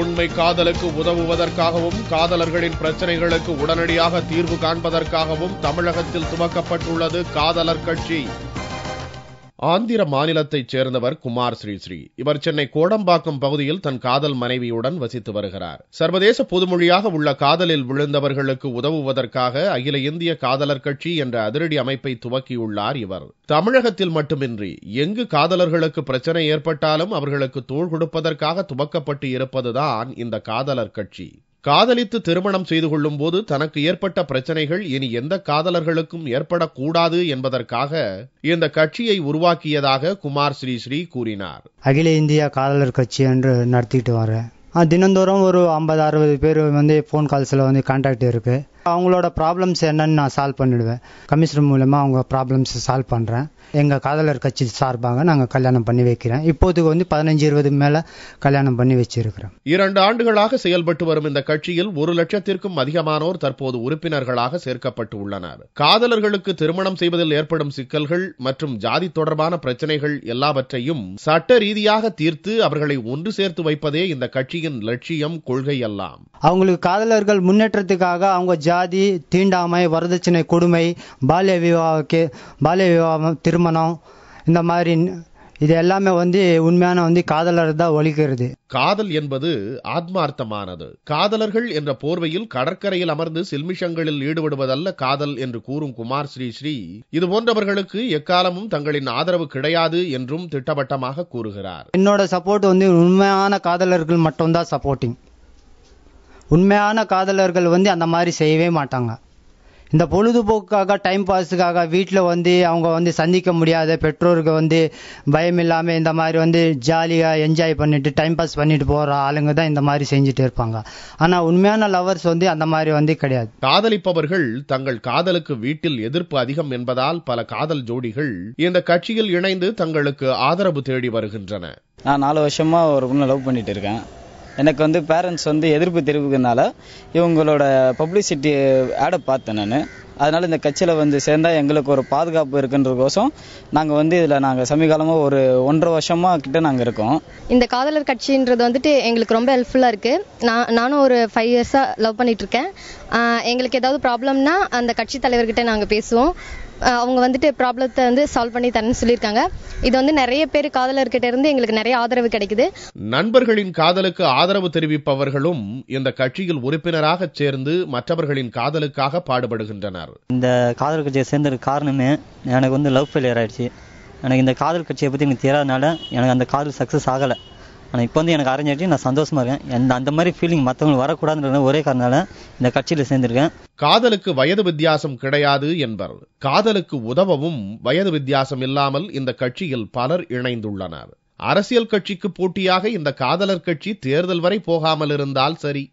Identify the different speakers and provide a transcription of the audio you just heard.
Speaker 1: உண்மை காதலுக்கு உதவுவதற்காகவும் காதலர்களின் பிரச்சனைகளுக்கு உடனடியாக தீர்வு காண்பதற்காகவும் தமிழகத்தில் துவக்கப்பட்டுள்ளது காதலர் கட்சி. ஆந்திர மாநிலத்தைச் சேர்ந்தவர் குமார் ஸ்ரீஸ்ரீ. இவர் சென்னை கோடம்பாக்கம் பகுதியில் தன் காதல் மனைவியுடன் வசித்து வருகிறார். சர்வதேச பொதுமொழியாக உள்ள காதலில் விழுந்தவர்களுக்கு உதவுவதற்காக அகில இந்திய காதலர் கட்சி என்ற அதிரடி அமைப்பை துவக்கியுள்ளார் இவர். தமிழகத்தில் மட்டுமின்றி எங்கு காதலர்களுக்கு பிரச்சனை ஏற்பட்டாலும் அவர்களுக்கு தோள் கொடுப்பதற்காக துவக்கப்பட்டு இருப்பதுதான் இந்த காதலர் கட்சி. காதலித்து திருமணம் செய்து கொள்ளும் போது தனக்கு ஏற்பட்ட பிரச்சனைகள் இனி எந்த காதலர்களுக்கும் ஏற்படக்கூடாது என்பதற்காக இந்த கட்சியை உருவாக்கியதாக குமார் ஸ்ரீஸ்ரீ கூறினார்.
Speaker 2: அகில இந்திய காதலர் கட்சி என்று நடத்திட்டு வரேன். தினந்தோறும் ஒரு 50-60 பேர் ஃபோன் கால்ஸில் கான்டாக்ட் இருக்கு. அவங்களோட ப்ராப்ளம்ஸ் என்னன்னு நான் சால்வ் பண்ணிடுவேன். கமிஷனர் மூலமா அவங்க ப்ராப்ளம்ஸ் சால்வ் பண்றேன். எங்க காதலர் கட்சி சார்பாக நாங்கள் கல்யாணம் பண்ணி வைக்கிறேன். இப்போதுக்கு 15-20 மேல கல்யாணம் பண்ணி வச்சிருக்கிறோம்.
Speaker 1: 2 ஆண்டுகளாக செயல்பட்டு வரும் இந்த கட்சியில் 1 லட்சத்திற்கும் அதிகமானோர் தற்போது உறுப்பினர்களாக சேர்க்கப்பட்டு உள்ளனர். காதலர்களுக்கு திருமணம் செய்வதில் ஏற்படும் சிக்கல்கள் மற்றும் ஜாதி தொடர்பான பிரச்சனைகள் எல்லாவற்றையும் சட்ட ரீதியாக தீர்த்து அவர்களை ஒன்று சேர்த்து வைப்பதே இந்த கட்சியின் லட்சியம், கொள்கை எல்லாம்.
Speaker 2: அவங்களுக்கு காதலர்கள் முன்னேற்றத்துக்காக அவங்க ஜாதி, தீண்டாமை, வரதட்சணை கொடுமை, பால்ய விவாகம், திருமணம், இந்த மாதிரி இது எல்லாமே உண்மையான காதலர் தான் ஒழிக்கிறது.
Speaker 1: காதல் என்பது ஆத்மார்த்தமானது. காதலர்கள் என்ற போர்வையில் கடற்கரையில் அமர்ந்து சில்மிஷங்களில் ஈடுபடுவதல்ல காதல் என்று கூறும் குமார் ஸ்ரீஸ்ரீ இது போன்றவர்களுக்கு எக்காலமும் தங்களின் ஆதரவு கிடையாது என்றும் திட்டவட்டமாக கூறுகிறார்.
Speaker 2: என்னோட சப்போர்ட் உண்மையான காதலர்கள் மட்டும்தான் சப்போர்ட்டிங். உண்மையான காதலர்கள் அந்த மாதிரி செய்யவே மாட்டாங்க. இந்த பொழுதுபோக்குக்காக, டைம் பாஸுக்காக வீட்டில் அவங்க சந்திக்க முடியாத பெற்றோருக்கு பயம் இல்லாம இந்த மாதிரி ஜாலியா என்ஜாய் பண்ணிட்டு டைம் பாஸ் பண்ணிட்டு போற ஆளுங்க தான் இந்த மாதிரி செஞ்சுட்டு இருப்பாங்க. ஆனா உண்மையான லவர்ஸ் அந்த மாதிரி கிடையாது.
Speaker 1: காதலிப்பவர்கள் தங்கள் காதலுக்கு வீட்டில் எதிர்ப்பு அதிகம் என்பதால் பல காதல் ஜோடிகள் இந்த கட்சியில் இணைந்து தங்களுக்கு ஆதரவு தேடி வருகின்றன.
Speaker 3: நான் 4 வருஷமா ஒரு பொண்ணை லவ் பண்ணிட்டு இருக்கேன். எனக்கு பேரண்ட்ஸ் எதிர்ப்பு தெரிவிக்கிறதுனால இவங்களோட பப்ளிசிட்டி ஆடை பார்த்தேன் நான். அதனால இந்த கட்சியில் சேர்ந்தா எங்களுக்கு ஒரு பாதுகாப்பு இருக்குன்றதுக்கோசம் நாங்கள் இதில் சமீபகாலமாக ஒரு 1.5 வருஷமா கிட்ட நாங்கள் இருக்கோம்.
Speaker 4: இந்த காதலர் கட்சின்றது எங்களுக்கு ரொம்ப ஹெல்ப்ஃபுல்லாக இருக்குது. நானும் ஒரு 5 இயர்ஸாக லவ் பண்ணிட்டு இருக்கேன். எங்களுக்கு ஏதாவது ப்ராப்ளம்னா அந்த கட்சி தலைவர்கிட்ட நாங்கள் பேசுவோம். அவங்க ப்ராப்ளத்தை சால்வ் பண்ணி தரேன்னு சொல்லியிருக்காங்க. இது நிறைய பேர் காதலர்கிட்ட இருந்து எங்களுக்கு நிறைய ஆதரவு கிடைக்குது.
Speaker 1: நண்பர்களின் காதலுக்கு ஆதரவு தெரிவிப்பவர்களும் இந்த கட்சியில் உறுப்பினராக சேர்ந்து மற்றவர்களின் காதலுக்காக பாடுபடுகின்றனர்.
Speaker 5: இந்த காதல் கட்சியை சேர்ந்தது காரணமே எனக்கு லவ் ஃபெயிலியர் ஆயிடுச்சு. எனக்கு இந்த காதல் கட்சியை பத்தி எனக்கு தெரியாதனால எனக்கு அந்த காதல் சக்சஸ் ஆகலை. ஆனால் இப்போ எனக்கு அரேஞ்சாச்சு, நான் சந்தோஷமா இருக்கேன். அந்த மாதிரி ஃபீலிங் மற்றவங்களுக்கு வரக்கூடாதுன்ற ஒரே காரணனால இந்த கட்சியில் சேர்ந்திருக்கேன்.
Speaker 1: காதலுக்கு வயது வித்தியாசம் கிடையாது என்பர். காதலுக்கு உதவவும் வயது வித்தியாசம் இல்லாமல் இந்த கட்சியில் பலர் இணைந்துள்ளனர். அரசியல் கட்சிக்கு போட்டியாக இந்த காதலர் கட்சி தேர்தல் வரை போகாமல் இருந்தால் சரி.